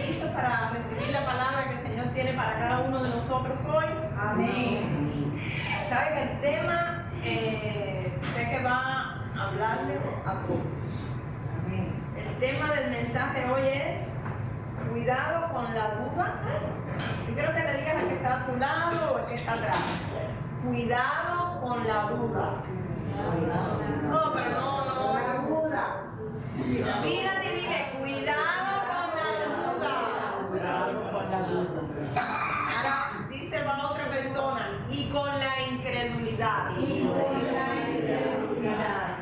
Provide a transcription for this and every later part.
listos para recibir la palabra que el Señor tiene para cada uno de nosotros hoy? Amén. ¿Saben? El tema sé que va a hablarles a todos. Amén. El tema del mensaje hoy es cuidado con la duda. Yo quiero que le digas al que está a tu lado o al que está atrás. Cuidado con la duda. No, pero no, la duda. Mírate y dile, cuidado con la duda. Cuidado con la duda. Ahora dice la otra persona, y con la incredulidad. Y con la incredulidad.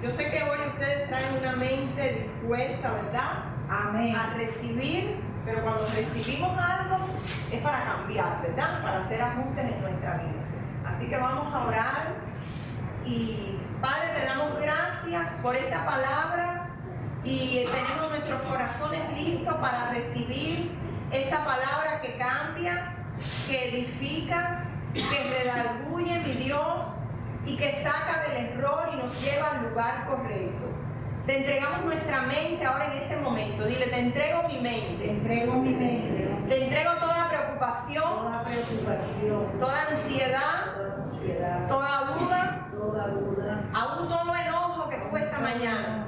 Yo sé que hoy ustedes traen una mente dispuesta, ¿verdad? Amén. A recibir, pero cuando recibimos algo es para cambiar, ¿verdad? Para hacer ajustes en nuestra vida. Así que vamos a orar y Padre, te damos gracias por esta palabra y tenemos nuestros corazones listos para recibir esa palabra que cambia, que edifica, que redarguye, mi Dios, y que saca del error y nos lleva al lugar correcto. Te entregamos nuestra mente ahora en este momento. Dile, te entrego mi mente. Te entrego mi mente. Te entrego toda preocupación, toda ansiedad, toda duda, aún todo enojo que tuve esta mañana.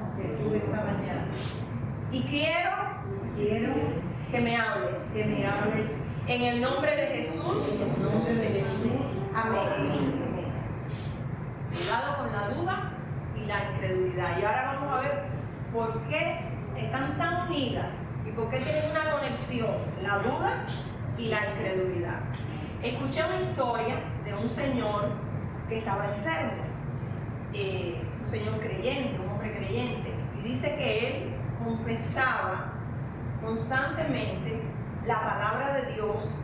Y quiero que me hables. En el nombre de Jesús. Amén. Cuidado con la duda y la incredulidad. Y ahora vamos a ver por qué están tan unidas y por qué tienen una conexión, la duda y la incredulidad. Escuché una historia de un señor que estaba enfermo, un señor creyente, un hombre creyente, y dice que él confesaba constantemente la palabra de Dios,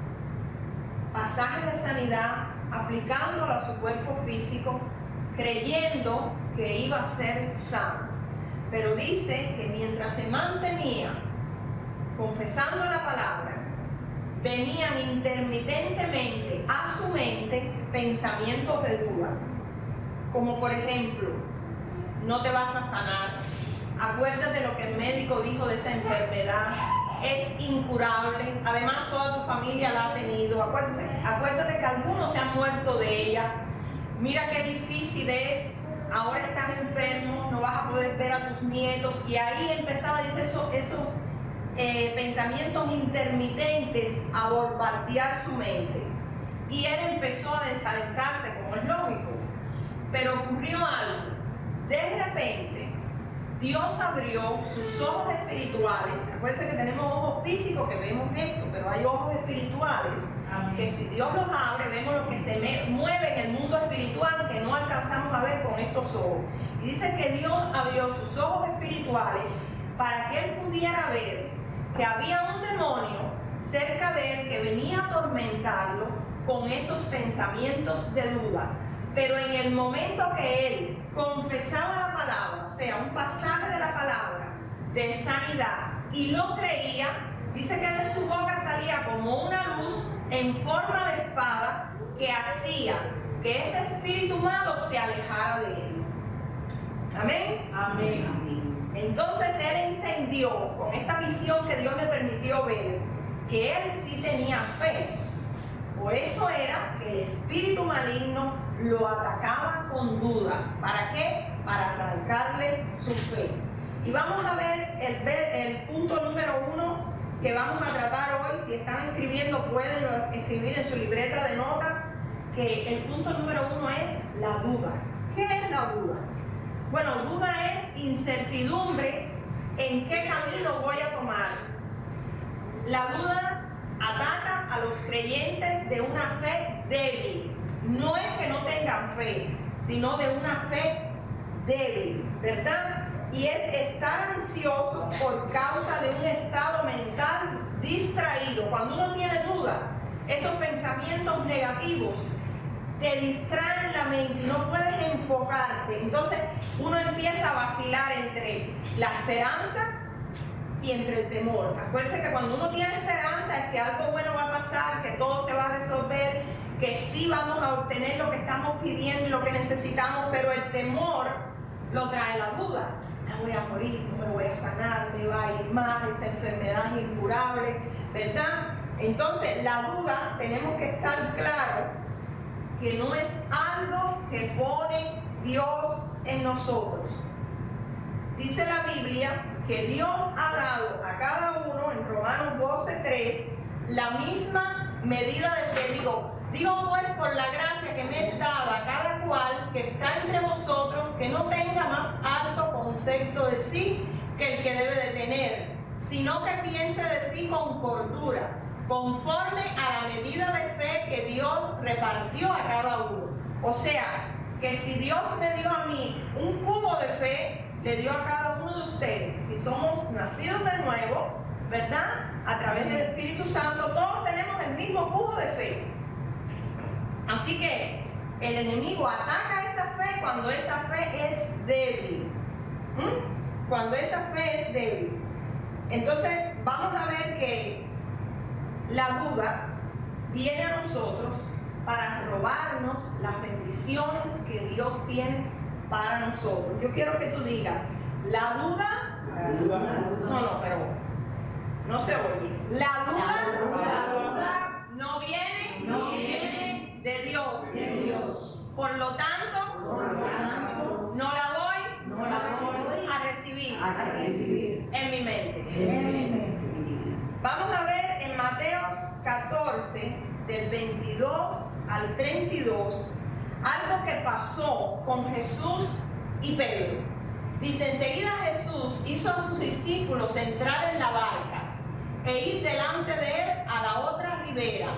pasajes de sanidad, aplicándolo a su cuerpo físico, creyendo que iba a ser sano. Pero dice que mientras se mantenía confesando la palabra, venían intermitentemente a su mente pensamientos de duda, como por ejemplo, no te vas a sanar, acuérdate lo que el médico dijo de esa enfermedad, es incurable, además toda tu familia la ha tenido, acuérdate que algunos se han muerto de ella, mira qué difícil es, ahora estás enfermo, no vas a poder ver a tus nietos. Y ahí empezaba, dice, esos pensamientos intermitentes a bombardear su mente. Y él empezó a desalentarse, como es lógico. Pero ocurrió algo. De repente, Dios abrió sus ojos espirituales. Acuérdense que tenemos ojos físicos que vemos esto, pero hay ojos espirituales. Amén. Que si Dios los abre, vemos lo que se mueve en el mundo espiritual que no alcanzamos a ver con estos ojos. Y dice que Dios abrió sus ojos espirituales para que él pudiera ver que había un demonio cerca de él que venía a atormentarlo con esos pensamientos de duda. Pero en el momento que él confesaba la palabra, o sea, un pasaje de la palabra de sanidad, y lo creía, dice que de su boca salía como una luz en forma de espada que hacía que ese espíritu malo se alejara de él. Amén. Amén. Entonces él entendió con esta visión que Dios le permitió ver que él sí tenía fe. Por eso era que el espíritu maligno lo atacaba con dudas. ¿Para qué? Para arrancarle su fe. Y vamos a ver el punto número 1 que vamos a tratar hoy. Si están escribiendo, pueden escribir en su libreta de notas que el punto número 1 es la duda. ¿Qué es la duda? Bueno, duda es incertidumbre en qué camino voy a tomar. La duda ataca a los creyentes de una fe débil. No es que no tengan fe, sino de una fe débil, ¿verdad? Y es estar ansioso por causa de un estado mental distraído. Cuando uno tiene duda, esos pensamientos negativos te distraen la mente y no puedes enfocarte. Entonces uno empieza a vacilar entre la esperanza y entre el temor. Acuérdense que cuando uno tiene esperanza es que algo bueno va a pasar, que todo se va a resolver, que sí vamos a obtener lo que estamos pidiendo y lo que necesitamos, pero el temor lo trae la duda. me voy a morir, no me voy a sanar, me va a ir mal, esta enfermedad es incurable, ¿verdad? Entonces, la duda, tenemos que estar claros que no es algo que pone Dios en nosotros. Dice la Biblia que Dios ha dado a cada uno, en Romanos 12:3, la misma medida de fe. Digo pues por la gracia que me es dada a cada cual que está entre vosotros, que no tenga más alto concepto de sí que el que debe de tener, sino que piense de sí con cordura, conforme a la medida de fe que Dios repartió a cada uno. O sea, que si Dios me dio a mí un cubo de fe, le dio a cada uno de ustedes. Si somos nacidos de nuevo, ¿verdad? A través del Espíritu Santo, todos tenemos el mismo cubo de fe. Así que el enemigo ataca esa fe cuando esa fe es débil. Cuando esa fe es débil. Entonces, vamos a ver que la duda viene a nosotros para robarnos las bendiciones que Dios tiene para nosotros. Yo quiero que tú digas, la duda, pero no se oye. La duda no viene de Dios. Por lo tanto, no la voy a recibir en mi mente. Vamos a ver en Mateo 14, del 22 al 32, algo que pasó con Jesús y Pedro. Dice, enseguida Jesús hizo a sus discípulos entrar en la barca e ir delante de él a la otra ribera,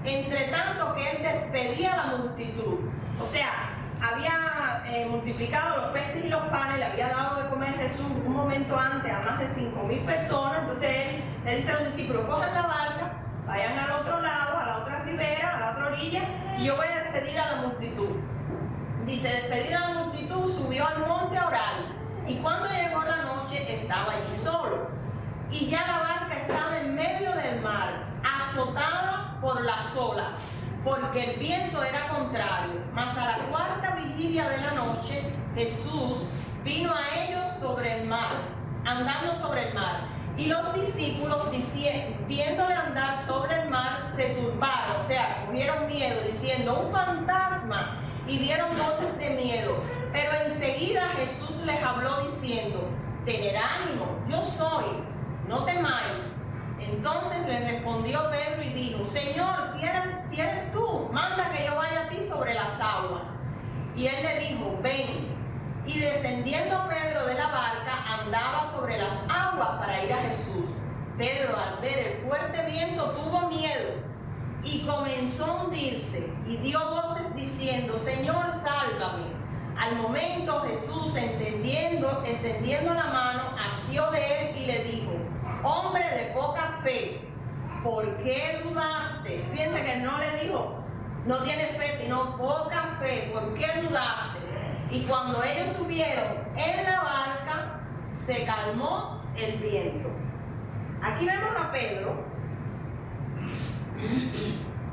entre tanto que él despedía a la multitud. O sea, había multiplicado los peces y los panes, le había dado de comer Jesús un momento antes a más de 5,000 personas. Entonces él le dice a los discípulos, cojan la barca, vayan al otro lado, a la otra ribera, a la otra orilla, y yo voy a despedir a la multitud. Dice, despedida a la multitud, subió al monte a orar, y cuando llegó la noche estaba allí solo. Y ya la barca estaba en medio del mar, azotada por las olas, porque el viento era contrario. Mas a la cuarta vigilia de la noche, Jesús vino a ellos sobre el mar, andando sobre el mar. Y los discípulos, viéndole andar sobre el mar, se turbaron, o sea, cogieron miedo, diciendo, un fantasma, y dieron voces de miedo. Pero enseguida Jesús les habló diciendo, tened ánimo, yo soy, no temáis. Entonces le respondió Pedro y dijo, Señor, si eres tú, manda que yo vaya a ti sobre las aguas. Y él le dijo, ven. Y descendiendo Pedro de la barca, andaba sobre las aguas para ir a Jesús. Pedro, al ver el fuerte viento, tuvo miedo y comenzó a hundirse y dio voces diciendo, Señor, sálvame. Al momento Jesús, extendiendo la mano, asió de él y le dijo, hombre de poca fe, ¿por qué dudaste? Fíjense que no le dijo, no tienes fe, sino poca fe, ¿por qué dudaste? Y cuando ellos subieron en la barca, se calmó el viento. Aquí vemos a Pedro,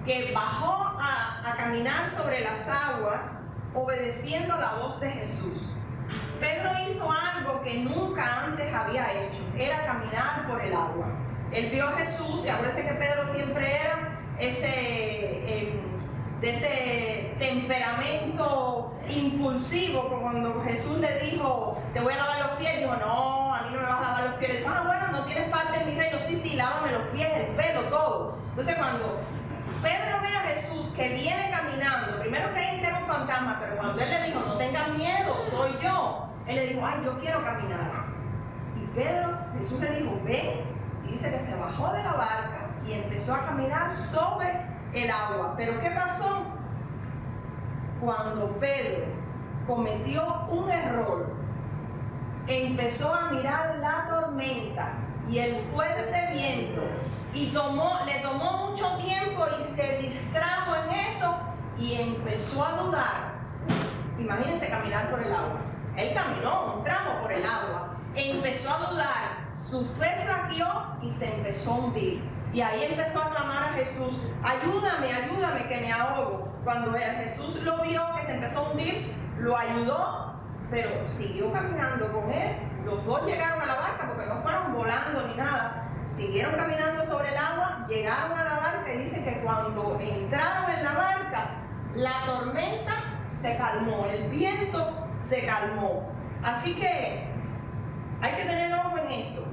que bajó a caminar sobre las aguas, obedeciendo la voz de Jesús. Pedro hizo algo que nunca antes había hecho, era caminar por el agua. Él vio a Jesús, y acuérdense que Pedro siempre era de ese temperamento impulsivo, como cuando Jesús le dijo, te voy a lavar los pies, dijo, no, a mí no me vas a lavar los pies. Dijo, bueno, no tienes parte en mi reino, sí, lávame los pies, el pelo, todo. Entonces cuando Pedro ve a Jesús que viene caminando, primero creí que era un fantasma, pero cuando él le dijo, no tengas miedo, soy yo, él le dijo, ay, yo quiero caminar. Y Jesús le dijo, ven, y dice que se bajó de la barca y empezó a caminar sobre el agua. Pero ¿qué pasó? Cuando Pedro cometió un error, empezó a mirar la tormenta y el fuerte viento, y le tomó mucho tiempo y se distrajo en eso y empezó a dudar. Imagínense caminar por el agua. Él caminó un tramo por el agua, empezó a dudar, su fe flaqueó y se empezó a hundir. Y ahí empezó a clamar a Jesús, ayúdame, ayúdame que me ahogo. Cuando Jesús lo vio que se empezó a hundir, lo ayudó, pero siguió caminando con él Los dos llegaron a la barca porque no fueron volando ni nada. Siguieron caminando sobre el agua, llegaron a la barca y dice que cuando entraron en la barca, la tormenta se calmó, el viento se calmó. Así que hay que tener ojo en esto,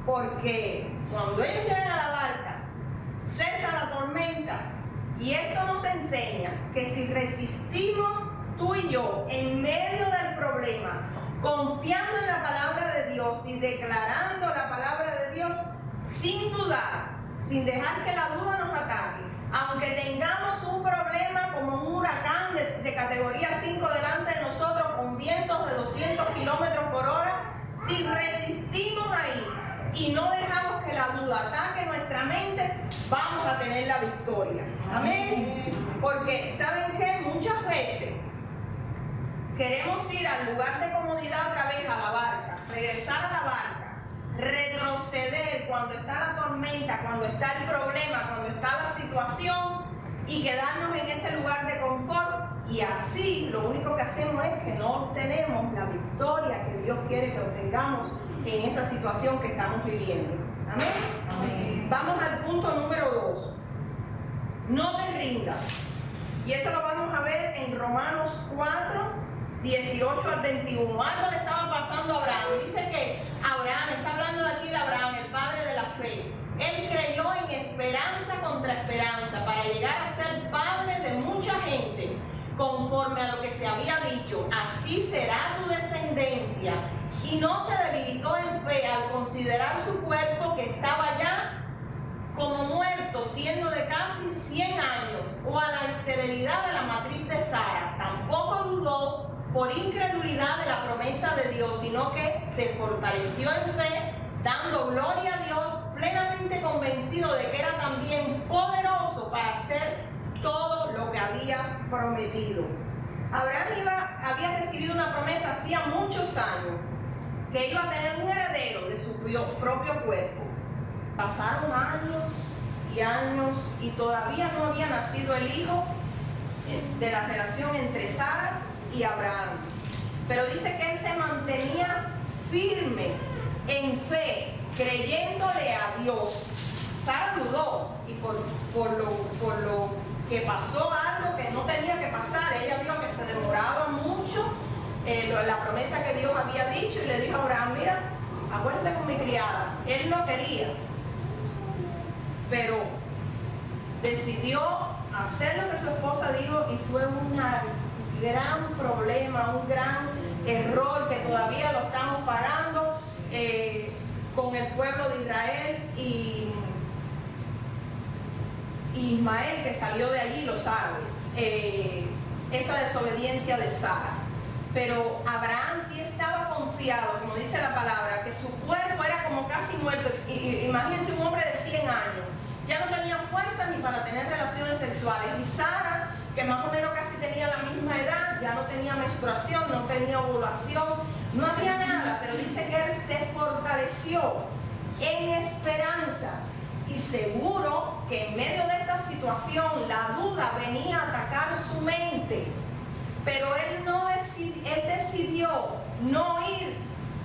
porque cuando ellos llegan a la barca, cesa la tormenta, y esto nos enseña que si resistimos tú y yo en medio del problema, confiando en la palabra de Dios y declarando la palabra de Dios, sin dudar, sin dejar que la duda nos ataque, aunque tengamos un problema como un huracán de categoría 5 delante de nosotros con vientos de 200 kilómetros por hora, si resistimos ahí y no dejamos que la duda ataque nuestra mente, vamos a tener la victoria. Amén. Porque, ¿saben qué? Muchas veces queremos ir al lugar de comodidad otra vez, a la barca, regresar a la barca, retroceder cuando está la tormenta, cuando está el problema, cuando está la situación, y quedarnos en ese lugar de confort, y así lo único que hacemos es que no obtenemos la victoria que Dios quiere que obtengamos en esa situación que estamos viviendo. Amén. Amén. Vamos al punto número 2. No te rindas. Y eso lo vamos a ver en Romanos 4, 18 al 21. Algo le estaba pasando a Abraham. Dice que Abraham, está hablando de aquí de Abraham, el padre de la fe. Él creyó en esperanza contra esperanza para llegar a ser padre de mucha gente, conforme a lo que se había dicho. Así será tu descendencia. Y no se debilitó en fe al considerar su cuerpo que estaba ya como muerto, siendo de casi 100 años, o a la esterilidad de la matriz de Sara. Tampoco dudó por incredulidad de la promesa de Dios, sino que se fortaleció en fe, dando gloria a Dios, plenamente convencido de que era también poderoso para hacer todo lo que había prometido. Abraham había recibido una promesa hacía muchos años, que iba a tener un heredero de su propio cuerpo. Pasaron años y años y todavía no había nacido el hijo de la relación entre Sara y Abraham. Pero dice que él se mantenía firme en fe, creyéndole a Dios. Sara dudó y por lo que pasó algo que no tenía que pasar, ella vio que se demoraba mucho la promesa que Dios había dicho, y le dijo a Abraham: mira, acuérdate con mi criada. Él no quería, pero decidió hacer lo que su esposa dijo, y fue un gran problema, un gran error que todavía lo estamos pagando con el pueblo de Israel y Ismael, que salió de allí, lo sabes, esa desobediencia de Sara. Pero Abraham sí estaba confiado, como dice la palabra, que su cuerpo era como casi muerto. Imagínense un hombre de 100 años, ya no tenía fuerza ni para tener relaciones sexuales. Y Sara, que más o menos casi tenía la misma edad, ya no tenía menstruación, no tenía ovulación, no había nada, pero dice que él se fortaleció en esperanza, y seguro que en medio de esta situación la duda venía a atacar su mente, pero él decidió no oír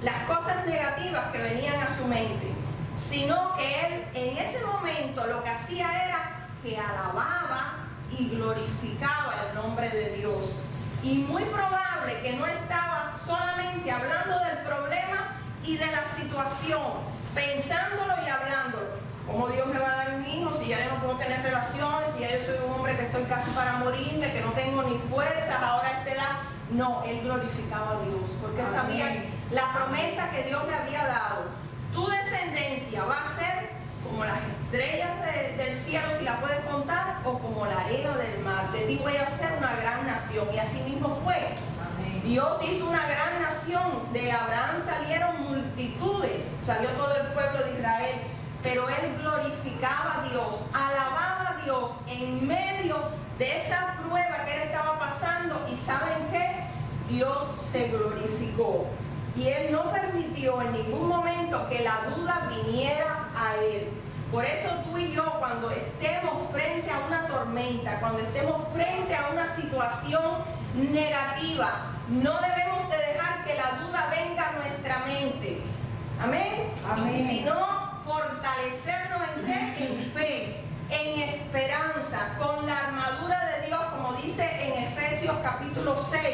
las cosas negativas que venían a su mente, sino que él en ese momento lo que hacía era que alababa y glorificaba el nombre de Dios. Y muy probable que no estaba solamente hablando del problema y de la situación, pensándolo y hablándolo. ¿Cómo Dios me va a dar un hijo si ya yo no puedo tener relaciones, si ya yo soy un hombre que estoy casi para morirme, que no tengo ni fuerzas ahora a esta edad? No, él glorificaba a Dios, porque sabía la promesa que Dios le había dado. Tu descendencia va a ser como las estrellas del cielo, si la puedes contar, o como la arena del mar. De ti voy a ser una gran nación, y así mismo fue. Amén. Dios hizo una gran nación. De Abraham salieron multitudes, salió todo el pueblo de Israel, pero él glorificaba a Dios, alababa a Dios en medio de esa prueba que él estaba pasando. Y ¿saben qué? Dios se glorificó, y él no permitió en ningún momento que la duda viniera a él. Por eso tú y yo, cuando estemos frente a una tormenta, cuando estemos frente a una situación negativa, no debemos de dejar que la duda venga a nuestra mente. Amén. Amén. Sino fortalecernos en qué? En fe, en esperanza, con la armadura de Dios, como dice en Efesios capítulo 6.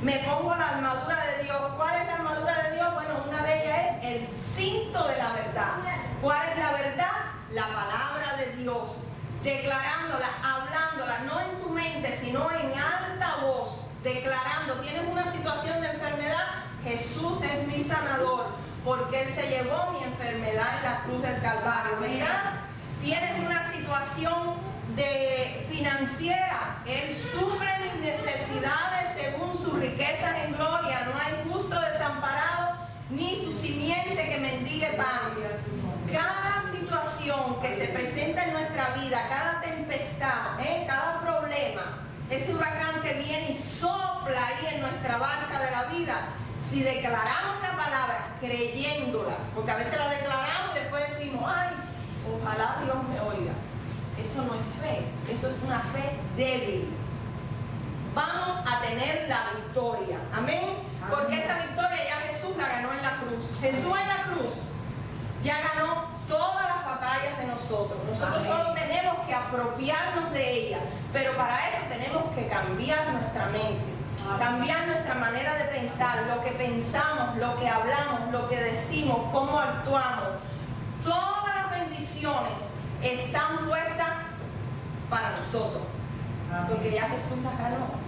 Me pongo la armadura de Dios. ¿Cuál es la armadura de Dios? Bueno, una de ellas es el cinto de la verdad. ¿Cuál es la verdad? La palabra de Dios. Declarándola, hablándola, no en tu mente, sino en alta voz. Declarando, tienes una situación de enfermedad, Jesús es mi sanador, porque Él se llevó mi enfermedad en la cruz del Calvario, ¿verdad? Tienes una situación de financiera, Él suple mis necesidades según sus riquezas en gloria. No hay justo desamparado, ni su simiente que mendigue pan. Cada situación que se presenta en nuestra vida, cada tempestad, cada problema, ese huracán que viene y sopla ahí en nuestra barca de la vida, si declaramos la palabra creyéndola, porque a veces la declaramos y después decimos, ay, ojalá Dios me oiga. Eso no es fe, eso es una fe débil. Vamos a tener la victoria, amén. Porque esa victoria ya Jesús la ganó en la cruz. Jesús en la cruz ya ganó todas las batallas de nosotros. Nosotros solo tenemos que apropiarnos de ella, pero para eso tenemos que cambiar nuestra mente, cambiar nuestra manera de pensar, lo que pensamos, lo que hablamos, lo que decimos, cómo actuamos. Todas las bendiciones están puestas para nosotros, porque ya Jesús las ganó.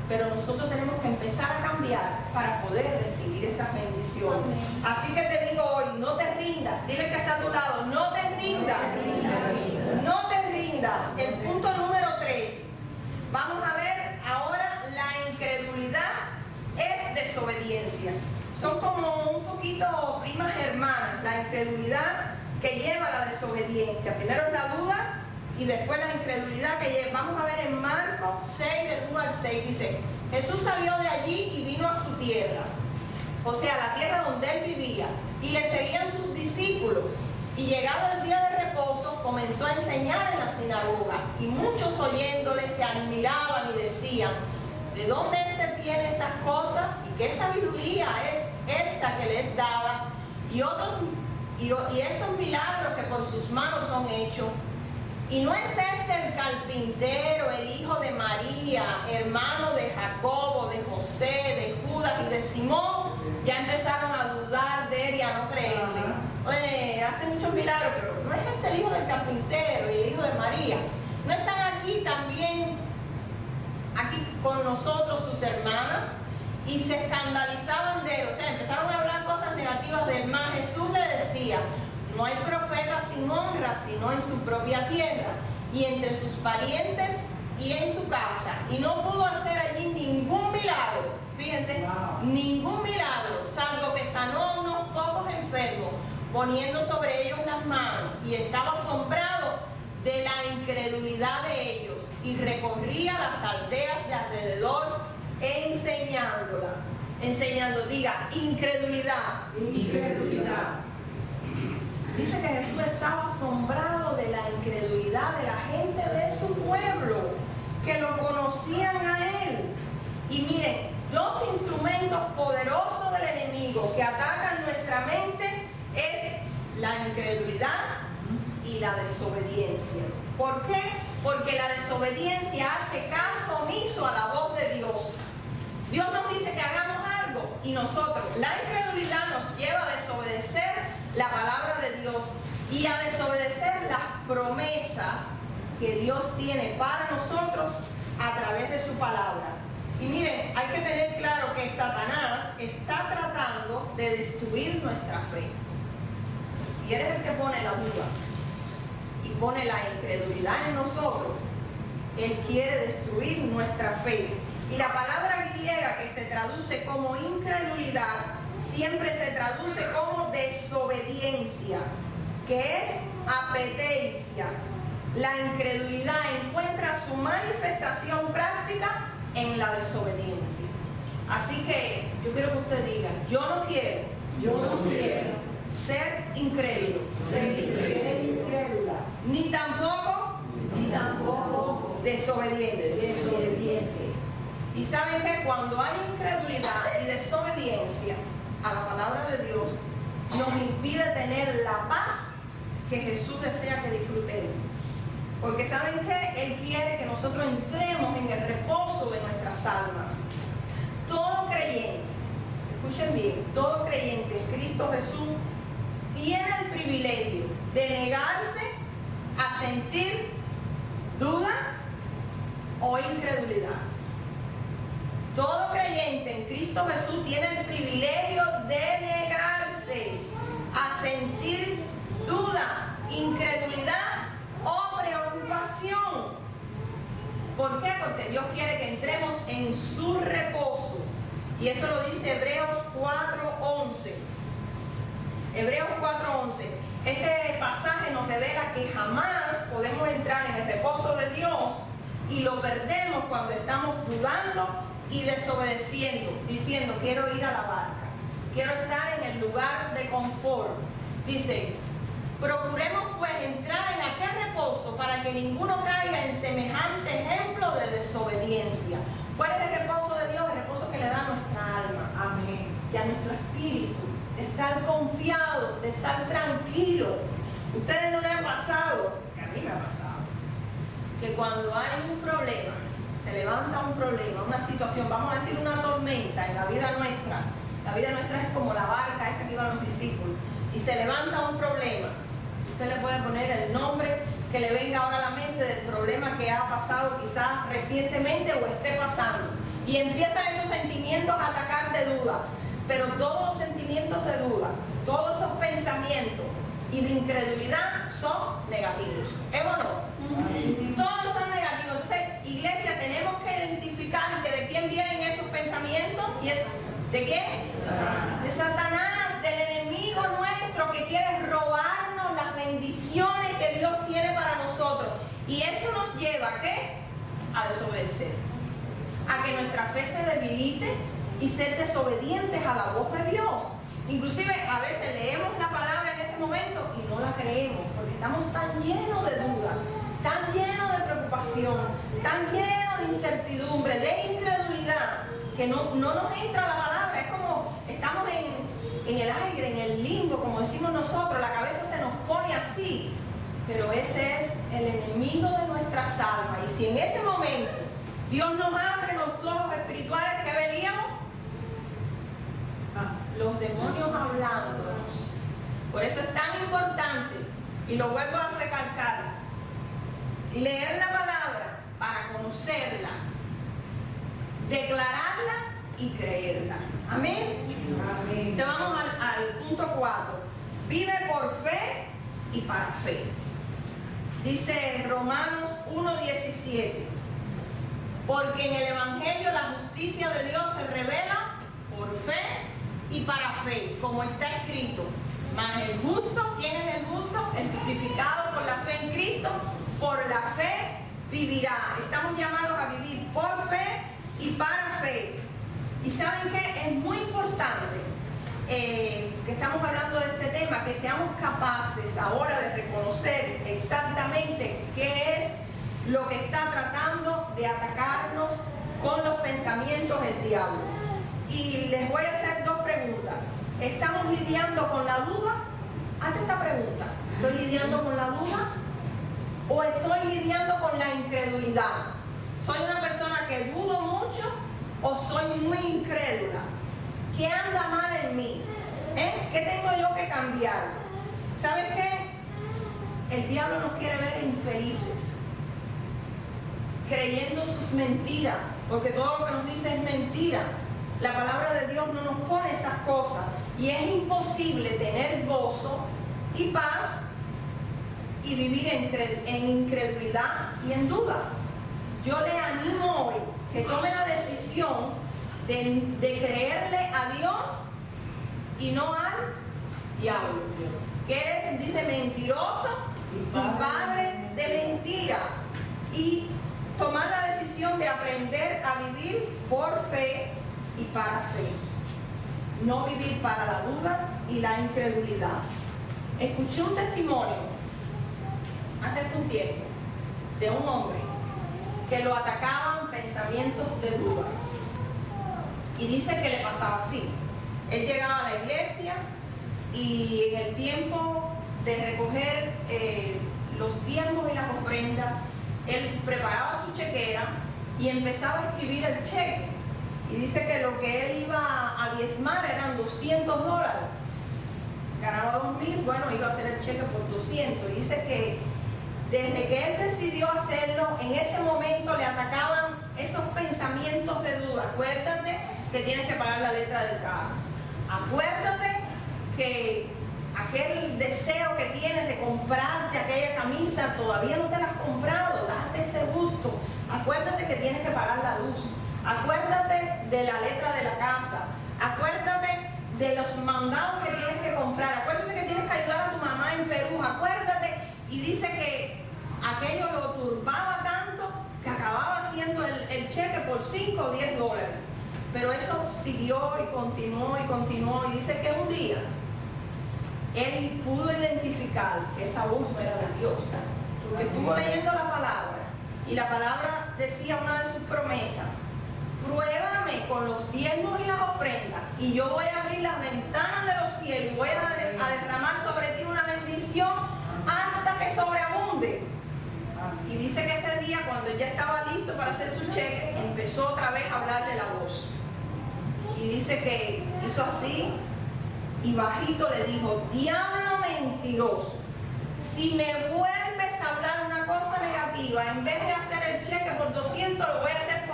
Pero nosotros tenemos que empezar a cambiar para poder recibir esas bendiciones. Así que te digo hoy, no te rindas. Dile que está a tu lado, no te rindas. No te rindas. El punto número 3. Vamos a ver ahora, la incredulidad es desobediencia. Son como un poquito primas hermanas. La incredulidad que lleva a la desobediencia. Primero es la duda y después la incredulidad que lleva. Vamos a ver en Marcos 6, del 1 al 6, dice: Jesús salió de allí y vino a su tierra, o sea, la tierra donde él vivía, y le seguían sus discípulos. Y llegado el día de reposo, comenzó a enseñar en la sinagoga, y muchos oyéndole se admiraban y decían: ¿de dónde éste tiene estas cosas? ¿Y qué sabiduría es esta que le es dada? Y estos milagros que por sus manos son hechos. ¿Y no es este el carpintero, el hijo de María, hermano de Jacobo, de José, de Judas y de Simón? Ya empezaron a dudar de él y a no creerle. Oye, hace muchos milagros, pero ¿no es este el hijo del carpintero y el hijo de María? ¿No están aquí también, aquí con nosotros sus hermanas? Y se escandalizaban de él, o sea, empezaron a hablar cosas negativas del más. Jesús le decía: no hay profeta sin honra, sino en su propia tierra, y entre sus parientes y en su casa. Y no pudo hacer allí ningún milagro, fíjense, ningún milagro, salvo que sanó a unos pocos enfermos, poniendo sobre ellos las manos. Y estaba asombrado de la incredulidad de ellos, y recorría las aldeas de alrededor enseñando, diga, incredulidad. Dice que Jesús estaba asombrado de la incredulidad de la gente de su pueblo, que lo conocían a él. Y miren, dos instrumentos poderosos del enemigo que atacan nuestra mente es la incredulidad y la desobediencia. ¿Por qué? Porque la desobediencia hace caso omiso a la voz de Dios. Dios nos dice que hagamos algo y nosotros, la incredulidad nos lleva a desobedecer la palabra de Dios y a desobedecer las promesas que Dios tiene para nosotros a través de su palabra. Y miren, hay que tener claro que Satanás está tratando de destruir nuestra fe. Si eres el que pone la duda y pone la incredulidad en nosotros, él quiere destruir nuestra fe. Y la palabra griega que se traduce como incredulidad siempre se traduce como desobediencia, que es apeteisia. La incredulidad encuentra su manifestación práctica en la desobediencia. Así que yo quiero que usted diga: yo no quiero ser incrédulo, ni tampoco desobediente. Y saben que cuando hay incredulidad y desobediencia a la palabra de Dios, nos impide tener la paz que Jesús desea que disfrutemos. Porque ¿saben qué? Él quiere que nosotros entremos en el reposo de nuestras almas. Todo creyente, escuchen bien, todo creyente en Cristo Jesús tiene el privilegio de negarse a sentir duda o incredulidad. Todo creyente en Cristo Jesús tiene el privilegio de negarse a sentir duda, incredulidad o preocupación. ¿Por qué? Porque Dios quiere que entremos en su reposo. Y eso lo dice Hebreos 4:11. Hebreos 4:11. Este pasaje nos revela que jamás podemos entrar en el reposo de Dios y lo perdemos cuando estamos dudando y desobedeciendo, diciendo quiero ir a la barca, quiero estar en el lugar de confort. Dice, procuremos pues entrar en aquel reposo para que ninguno caiga en semejante ejemplo de desobediencia. ¿Cuál es el reposo de Dios? El reposo que le da a nuestra alma. Amén. Y a nuestro espíritu. De estar confiado, de estar tranquilo. ¿Ustedes no les ha pasado? Que a mí me ha pasado. Que cuando hay un problema, se levanta un problema, una situación, vamos a decir una tormenta en la vida nuestra. La vida nuestra es como la barca esa que iban los discípulos. Y se levanta un problema. Usted le puede poner el nombre que le venga ahora a la mente del problema que ha pasado quizás recientemente o esté pasando. Y empiezan esos sentimientos a atacar de duda. Pero todos los sentimientos de duda, todos esos pensamientos y de incredulidad son negativos. ¿Es o no? Todos son negativos. Entonces, iglesia, tenemos que identificar que de quién vienen esos pensamientos. ¿De qué? De Satanás, del enemigo nuestro que quiere robarnos las bendiciones que Dios tiene para nosotros. Y eso nos lleva ¿a qué? A desobedecer. A que nuestra fe se debilite y ser desobedientes a la voz de Dios. Inclusive a veces leemos la palabra en ese momento y no la creemos, porque estamos tan llenos de duda, tan llenos de preocupación, tan llenos de incertidumbre, de incredulidad, que no nos entra la palabra. Es como estamos en el aire, en el limbo, como decimos nosotros, la cabeza se nos pone así. Pero ese es el enemigo de nuestras almas. Y si en ese momento Dios nos abre los ojos espirituales, ¿qué veríamos? Los demonios hablándonos. Por eso es tan importante, y lo vuelvo a recalcar, leer la palabra para conocerla, declararla y creerla. Amén. Amén. Ya vamos al punto 4. Vive por fe y para fe. Dice Romanos 1:17. Porque en el Evangelio la justicia de Dios se revela por fe y para fe, como está escrito. Mas el justo, ¿quién es el justo? El justificado por la fe en Cristo, por la fe vivirá. Estamos llamados a vivir por fe y para fe. Y ¿saben qué? Es muy importante que estamos hablando de este tema, que seamos capaces ahora de reconocer exactamente qué es lo que está tratando de atacarnos con los pensamientos del diablo. Y les voy a hacer dos preguntas. ¿Estamos lidiando con la duda? Hazte esta pregunta. ¿Estoy lidiando con la duda? ¿O estoy lidiando con la incredulidad? ¿Soy una persona que dudo mucho o soy muy incrédula? ¿Qué anda mal en mí? ¿Qué tengo yo que cambiar? ¿Sabes qué? El diablo nos quiere ver infelices, creyendo sus mentiras, porque todo lo que nos dice es mentira. La palabra de Dios no nos pone esas cosas y es imposible tener gozo y paz y vivir en incredulidad y en duda. Yo le animo hoy que tome la decisión de creerle a Dios y no al diablo, que eres, dice, mentiroso y padre de mentiras, y tomar la decisión de aprender a vivir por fe y para fe, no vivir para la duda y la incredulidad. Escuché un testimonio hace un tiempo de un hombre que lo atacaban pensamientos de duda, y dice que le pasaba así. Él llegaba a la iglesia y en el tiempo de recoger los diezmos y las ofrendas, él preparaba su chequera y empezaba a escribir el cheque. Y dice que lo que él iba a diezmar eran $200. Ganaba 2.000, bueno, iba a hacer el cheque por 200. Y dice que desde que él decidió hacerlo, en ese momento le atacaban esos pensamientos de duda. Acuérdate que tienes que pagar la letra del carro. Acuérdate que aquel deseo que tienes de comprarte aquella camisa, todavía no te la has comprado, date ese gusto. Acuérdate que tienes que pagar la luz. Acuérdate de la letra de la casa. Acuérdate de los mandados que tienes que comprar. Acuérdate que tienes que ayudar a tu mamá en Perú. Acuérdate. Y dice que aquello lo turbaba tanto que acababa haciendo el cheque por $5 o $10. Pero eso siguió y continuó y continuó. Y dice que un día él pudo identificar que esa voz no era de Dios. Porque estuvo leyendo la palabra. Y la palabra decía una de sus promesas: pruébame con los diezmos y las ofrendas, y yo voy a abrir las ventanas de los cielos y voy a derramar sobre ti una bendición hasta que sobreabunde. Y dice que ese día, cuando ya estaba listo para hacer su cheque, empezó otra vez a hablarle la voz. Y dice que hizo así y bajito le dijo: diablo mentiroso, si me vuelves a hablar una cosa negativa, en vez de hacer el cheque por 200, lo voy a hacer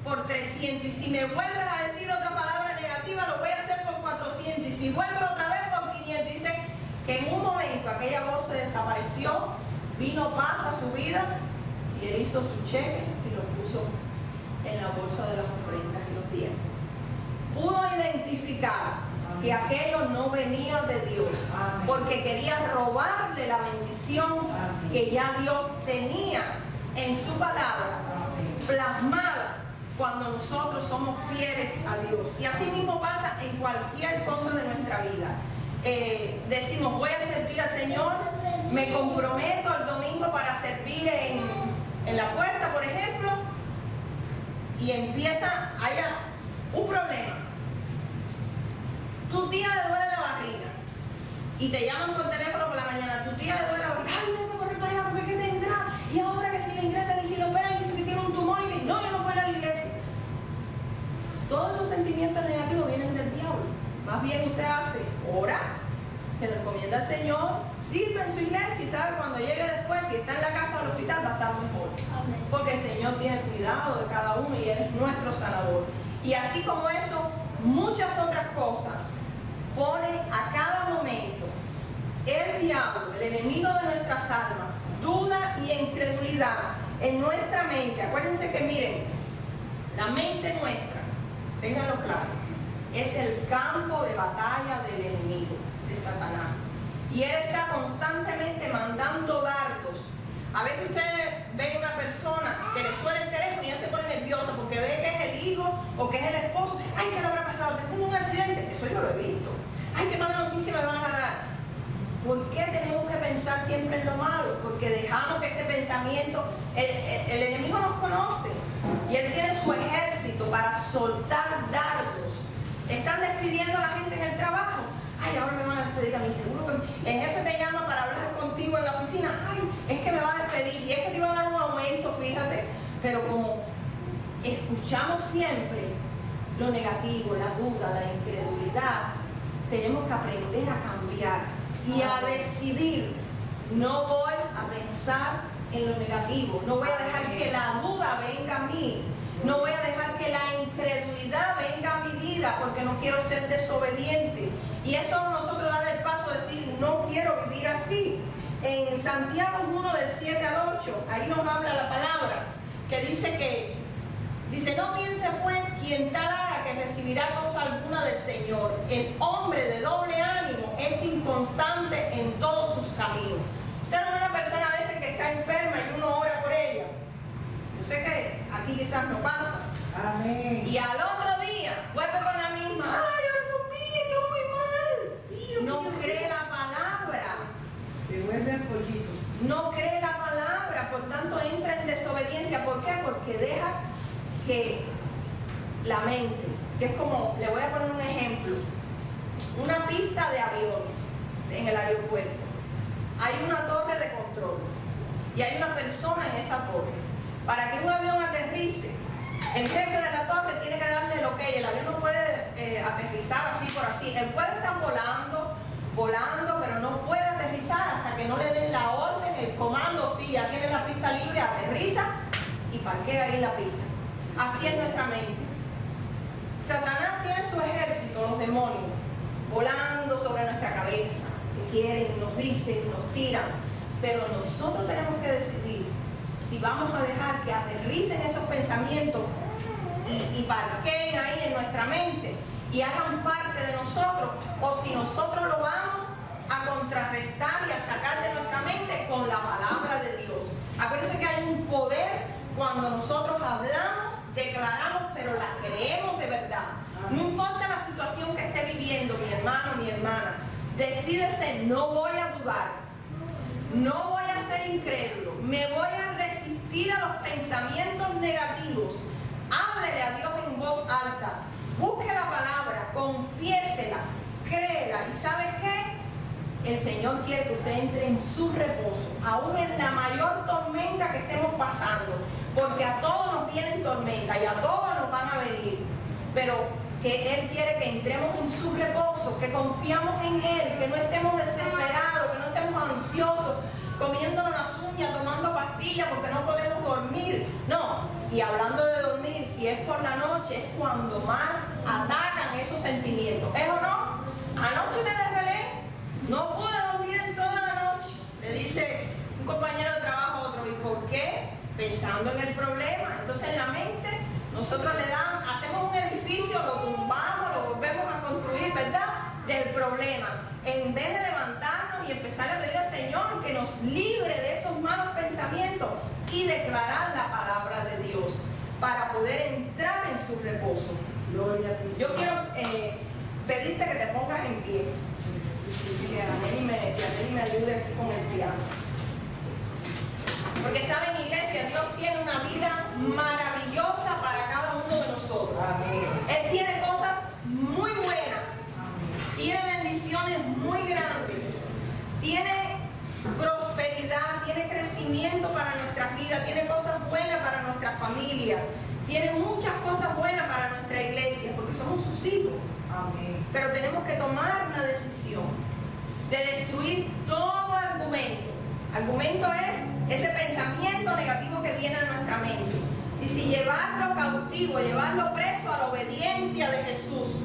por 300. Y si me vuelves a decir otra palabra negativa, lo voy a hacer por 400. Y si vuelvo otra vez, por 500. Dice que en un momento aquella voz se desapareció, vino paz a su vida y él hizo su cheque y lo puso en la bolsa de las ofrendas y los diezmos. Pudo identificar que aquello no venía de Dios, porque quería robarle la bendición que ya Dios tenía en su palabra, plasmada cuando nosotros somos fieles a Dios. Y así mismo pasa en cualquier cosa de nuestra vida. Decimos: voy a servir al Señor, me comprometo el domingo para servir en la puerta, por ejemplo, y empieza, haya un problema. Tu tía le duele la barriga y te llaman por teléfono por la mañana: tu tía le duele la barriga, ay, tengo que correr para allá porque ¿qué tendrá? Y ahora que si le ingresan y si le operan y si tiene un tumor y que no, yo no puedo ir a la iglesia. Todos esos sentimientos negativos vienen del diablo. Más bien usted hace, ora, se lo encomienda al Señor, sirve en su iglesia y sabe cuando llegue después, si está en la casa o al hospital, va a estar mejor. Porque el Señor tiene cuidado de cada uno y Él es nuestro sanador. Y así como eso, muchas otras cosas pone a cada momento el diablo, el enemigo de nuestras almas, duda y incredulidad en nuestra mente. Acuérdense que miren, la mente nuestra, ténganlo claro, es el campo de batalla del enemigo, de Satanás. Y él está constantemente mandando dardos. A veces ustedes ven una persona que le suena el teléfono y ya se pone nerviosa porque ve que es el hijo o que es el esposo. Ay, ¿qué le habrá pasado? Tengo un accidente. Eso yo lo he visto. Ay, qué mala noticia me van a dar. ¿Por qué tenemos que pensar siempre en lo malo? Porque dejamos que ese pensamiento, el enemigo nos conoce y él tiene su ejército para soltar dardos. Están despidiendo a la gente en el trabajo. Ay, ahora me van a despedir a mí. Seguro que el jefe te llama para hablar contigo en la oficina. Ay, es que me va a despedir y es que te iba a dar un aumento, fíjate. Pero como escuchamos siempre lo negativo, la duda, la incredulidad, tenemos que aprender a cambiar y a decidir: no voy a pensar en lo negativo, no voy a dejar que la duda venga a mí, no voy a dejar que la incredulidad venga a mi vida, porque no quiero ser desobediente. Y eso nosotros dar el paso de decir: no quiero vivir así. En Santiago 1 del 7 al 8, ahí nos habla la palabra, que dice: no piense pues quien tal haga que recibirá cosa alguna del Señor. El hombre de doble ánimo es inconstante en todos sus caminos. Usted no es una persona a veces que está enferma y uno ora por ella. Yo sé que aquí quizás no pasa. Amén. Y al otro día vuelve con la misma: ay, ora por mí, estoy muy mal. No cree la palabra. Se vuelve el pollito. No cree la palabra, por tanto entra en desobediencia. ¿Por qué? Porque deja que la mente, que es como, le voy a poner un ejemplo, una pista de aviones en el aeropuerto. Hay una torre de control y hay una persona en esa torre. Para que un avión aterrice, el jefe de la torre tiene que darle el ok. El avión no puede aterrizar así por así. Él puede estar volando, pero no puede aterrizar hasta que no le den la orden, el comando. Sí, ya tiene la pista libre, aterriza y parquea ahí la pista. Así es nuestra mente. Satanás tiene su ejército, los demonios, volando sobre nuestra cabeza, que quieren, nos dicen, nos tiran, pero nosotros tenemos que decidir si vamos a dejar que aterricen esos pensamientos y parqueen ahí en nuestra mente y hagan parte de nosotros, o si nosotros lo vamos a contrarrestar y a sacar de nuestra mente con la palabra de Dios. Acuérdense que hay un poder cuando nosotros hablamos, declaramos, pero la creemos de verdad. No importa la situación que esté viviendo mi hermano, mi hermana, decídese: no voy a dudar, no voy a ser incrédulo, me voy a resistir a los pensamientos negativos. Háblele a Dios en voz alta, busque la palabra, confiésela, créela. ¿Y sabes qué? El Señor quiere que usted entre en su reposo, aún en la mayor tormenta que estemos pasando, porque a todos nos vienen tormentas y a todos nos van a venir, pero que Él quiere que entremos en su reposo, que confiamos en Él, que no estemos desesperados, que no estemos ansiosos, comiéndonos las uñas, tomando pastillas porque no podemos dormir. No, y hablando de dormir, si es por la noche, es cuando más atacan esos sentimientos. ¿Es o no? Anoche me desvelé, no pude dormir en toda la noche. Le dice un compañero de trabajo a otro: ¿y por qué? Pensando en el problema. Entonces en la mente nosotros hacemos un edificio, lo tumbamos, lo volvemos a construir, ¿verdad? Del problema. En vez de levantarnos y empezar a pedir al Señor que nos libre de esos malos pensamientos y declarar la palabra de Dios para poder entrar en su reposo. Gloria a Dios. Yo quiero pedirte que te pongas en pie. Que Aneli me ayude aquí con el piano. Porque saben, iglesia, Dios tiene una vida maravillosa para cada uno de nosotros. Amén. Él tiene cosas muy buenas. Amén. Tiene bendiciones muy grandes. Tiene prosperidad, tiene crecimiento para nuestras vidas, tiene cosas buenas para nuestra familia, tiene muchas cosas buenas para nuestra iglesia, porque somos sus hijos. Amén. Pero tenemos que tomar una decisión de destruir todo argumento. Argumento es ese pensamiento negativo que viene a nuestra mente. Y si llevarlo cautivo, llevarlo preso a la obediencia de Jesús.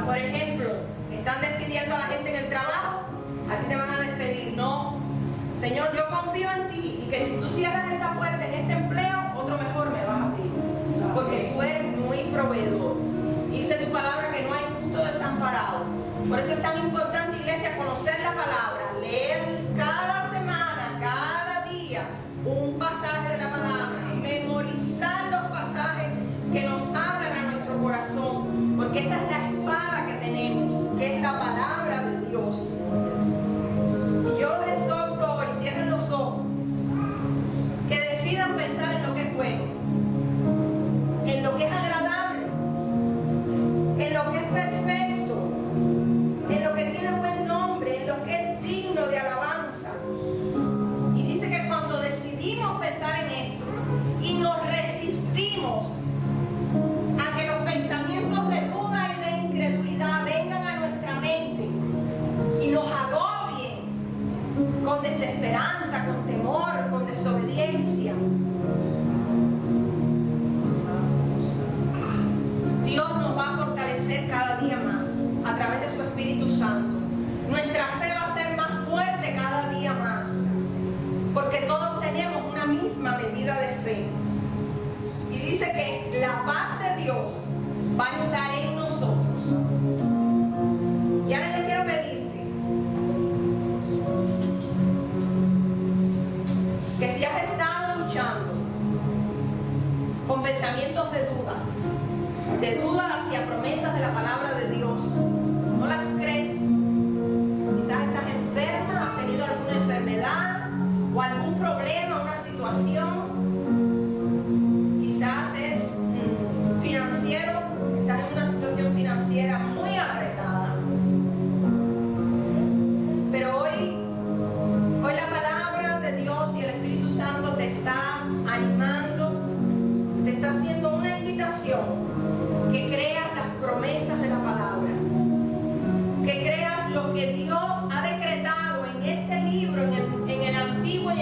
Por ejemplo, están despidiendo a la gente en el trabajo, a ti te van a despedir. No, Señor, yo confío en ti y que si tú cierras esta puerta en este empleo, otro mejor me vas a abrir. Porque tú eres muy proveedor. Dice tu palabra que no hay justo desamparado. Por eso es tan importante, iglesia, conocer la palabra, leer cada semana, cada día, un pasaje de la palabra, memorizar los pasajes que nos abran a nuestro corazón, porque esa es la espada que tenemos, que es la palabra de Dios. Yo les exhorto hoy, cierren los ojos, que decidan pensar en lo que es bueno, en lo que es agradable, en lo que es perfecto, en lo que tiene buen nombre, en lo que es digno de alabanza. Y dice que cuando decidimos pensar en esto y nos resistimos a que los pensamientos de duda y de incredulidad vengan a nuestra mente y nos agobien con desesperanza, con temor, con desobediencia, Dios nos va a fortalecer cada día más a través de su Espíritu Santo. Nuestra fe va a ser más fuerte cada día más, porque todos tenemos una misma medida de fe. Y dice que la paz de Dios va a estar en nosotros. Y ahora yo quiero pedirte que si has estado luchando con pensamientos de duda hacia promesas de la palabra de Dios, no las crees, quizás estás enferma, has tenido alguna enfermedad o algún problema, una situación, quizás es financiero, estás en una situación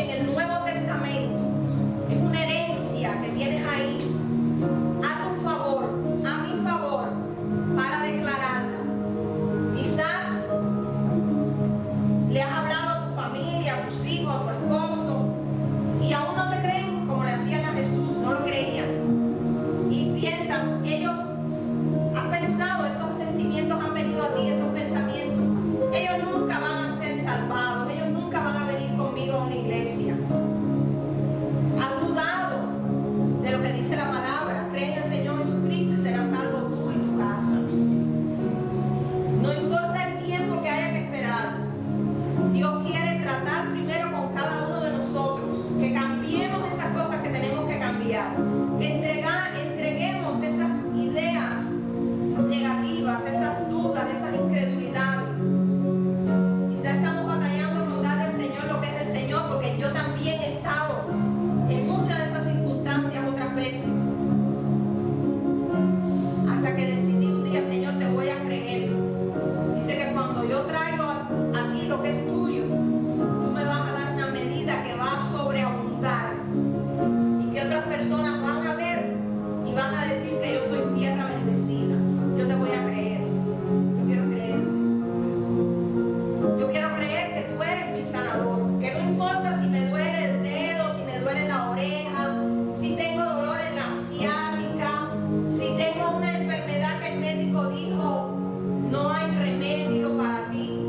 en el Nuevo Testamento. Es una herencia que tienes ahí a tu favor, a mi favor, para declararla. Quizás le has hablado a tu familia, a tus hijos, a tu esposo, y aún no te creen como le hacían a Jesús, no lo creían. Y piensan, ellos han pensado, esos sentimientos han venido a ti, esos pensamientos. Ellos nunca van a ser salvados, ellos nunca van a venir conmigo a una iglesia. Has dudado de lo que dice la palabra. Cree en el Señor Jesucristo y serás salvo tú y tu casa. No importa el tiempo que haya que esperar, Dios quiere tratar primero con cada uno de nosotros, que cambiemos esas cosas que tenemos que cambiar, que entreguemos esas ideas negativas, esas dudas, esas incredulidades. Quizás estamos batallando con darle al Señor lo que es del Señor, porque yo también he estado en muchas de esas circunstancias otras veces, hasta que decidí un día, Señor, te voy a creer. Dice que cuando yo traigo a ti lo que es tuyo, tú me vas a dar una medida que va a sobreabundar y que otras personas van a ver y van a decir que yo soy tierra bendecida. Yo te voy a creer. Yo quiero creer. Yo quiero creer que tú eres mi sanador. Que no importa si me duele el dedo, si me duele la oreja, si tengo dolor en la ciática, si tengo una enfermedad que el médico dijo no hay remedio para ti.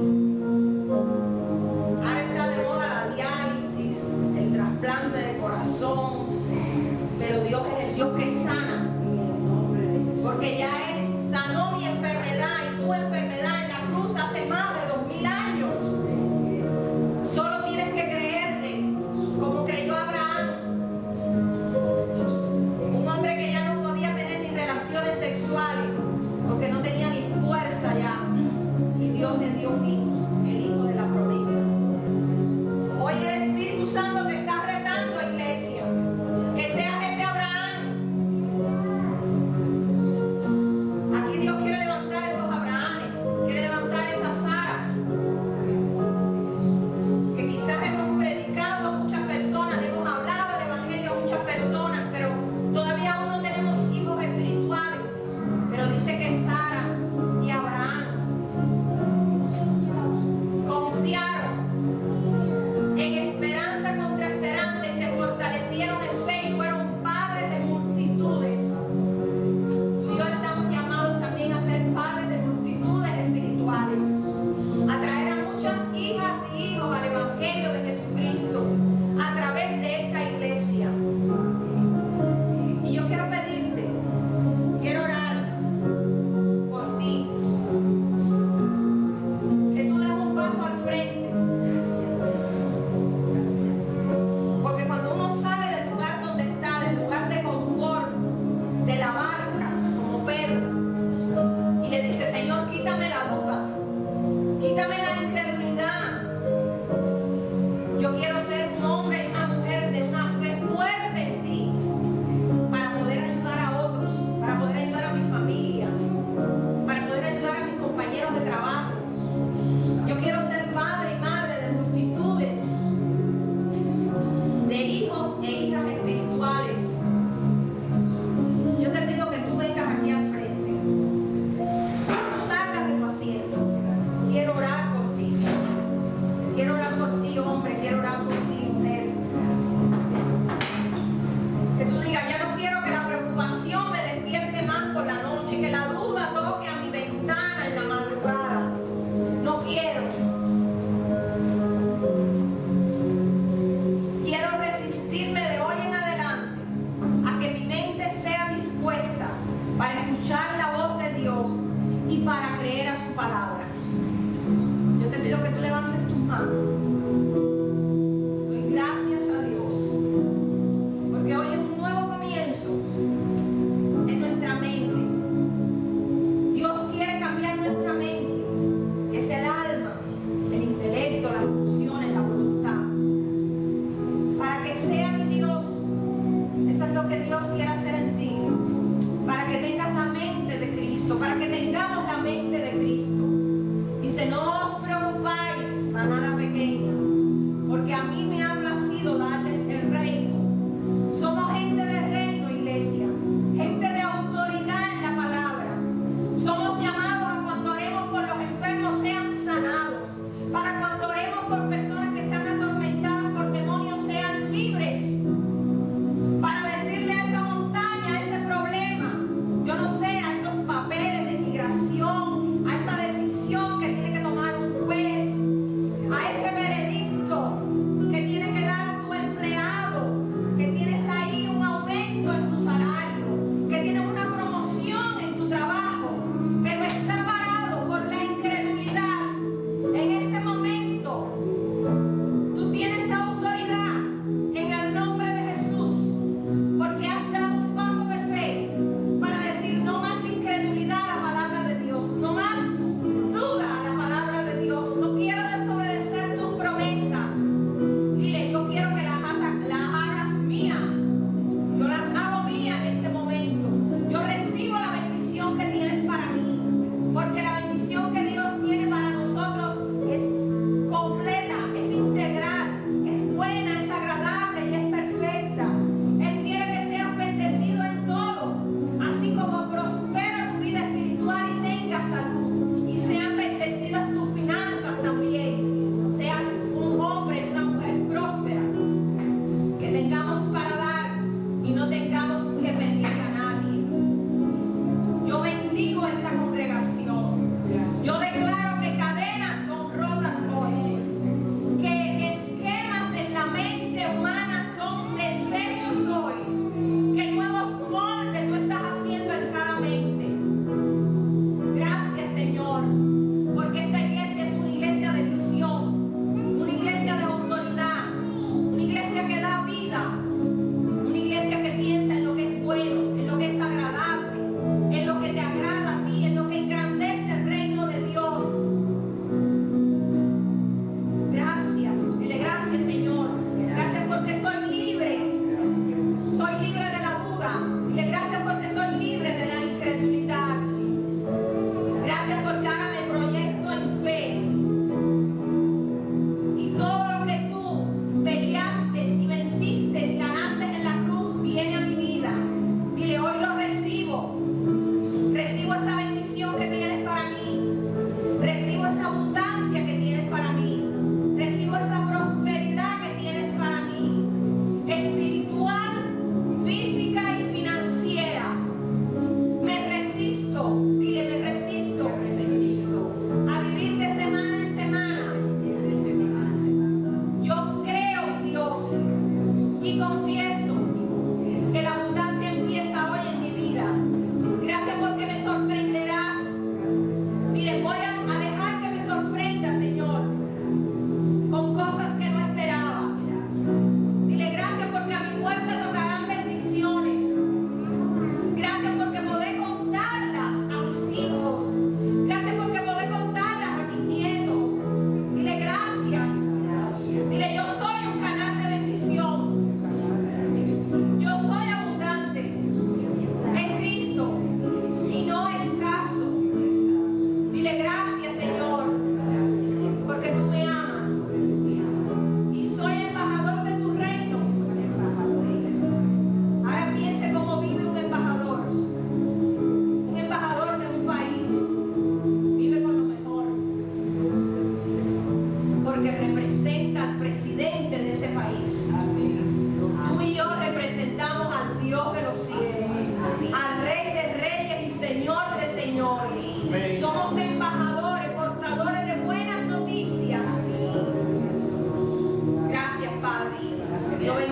Ahora está de moda la diálisis, el trasplante de corazón, pero Dios es el Dios que sana, porque ya Él sanó mi enfermedad y tu enfermedad en la cruz hace más de 2000 años. Solo tienes que creerle, como creyó Abraham, un hombre que ya no podía tener ni relaciones sexuales porque no tenía ni fuerza ya, y Dios le dio un hijo, el hijo de la promesa. Hoy el Espíritu Santo te está retando, iglesia.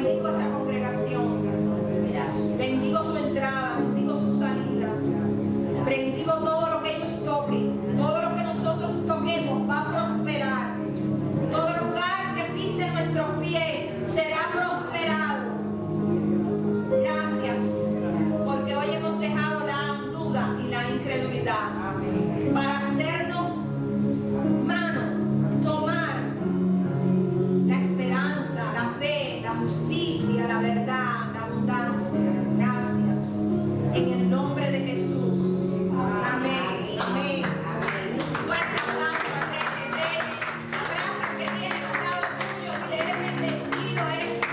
bendigo esta congregación. Bendigo su entrada, bendigo su salida. Bendigo todo lo que ellos toquen. Todo lo que nosotros toquemos va a prosperar. Todo lugar que pise nuestros pies será prosperado. Gracias, porque hoy hemos dejado la duda y la incredulidad.